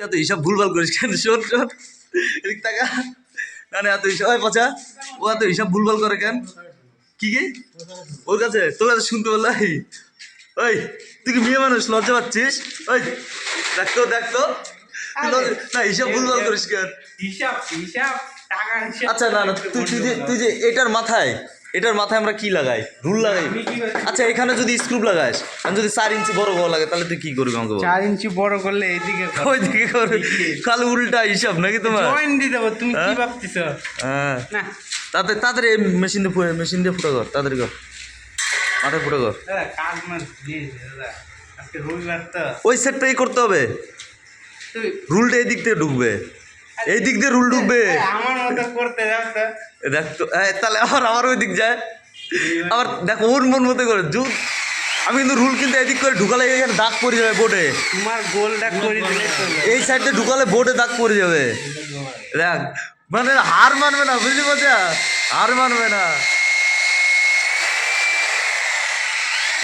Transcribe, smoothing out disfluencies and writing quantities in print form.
এত হিসাব ভুলভাল করিস কেন? শোন শোন, এদিক টাকা না না, এত হিসাব পচা, ও এত হিসাব ভুলভাল করে কেন? কি কি ওর কাছে, তোর কাছে শুনতে বললাই? ওই তুই কি মেয়ে মানুষ, লজ্জা পাচ্ছিস? ওই দেখতো দেখতো, না হিসাব ভুলভাল করিস কেন? হিসাব হিসাব টাকা হিসাব। আচ্ছা না না, তুই যে এটার মাথায় আমরা কি লাগাই? রুল লাগাই। আচ্ছা এখানে যদি স্ক্রুপ লাগাস, আমি যদি 4 ইঞ্চি বড় বড় লাগে তাহলে তুই কি করবি আমাকে বল? 4 ইঞ্চি বড় করলে এইদিকে ওইদিকে করবি, খালি উল্টা হিসাব নাকি তোমার? জয়েন দিয়ে দেবো, তুমি কি ভাবতেছ? হ্যাঁ, না তাড়াতাড়ি মেশিন দিয়ে ফুটো কর, তাড়াতাড়ি কর, মাথায় ফুটো কর। দাদা কাজ মাস দিয়েছে দাদা, আজকে রবিবার তো। ওই সেটটাই করতে হবে, তুই রুলটা এই দিক থেকে ঢুকবে, এই দিক দিয়ে রুল ঢুকবে। আমার মতো করতে যাও তো। দেখ তো, তাহলে আমার ওই দিক যায়, আবার দেখ ওর মন মতো করে আমি কিন্তু রুল কিন্তু এদিক করে ঢুকালে এখানে দাগ পড়ে যাবে বোর্ডে। তোমার গোলটা করে দিলে তো। এই সাইড দিয়ে ঢুকালে বোর্ডে দাগ পড়ে যাবে। দেখ মানে হার মানবে না, বুঝলি মজা? হার মানবে না।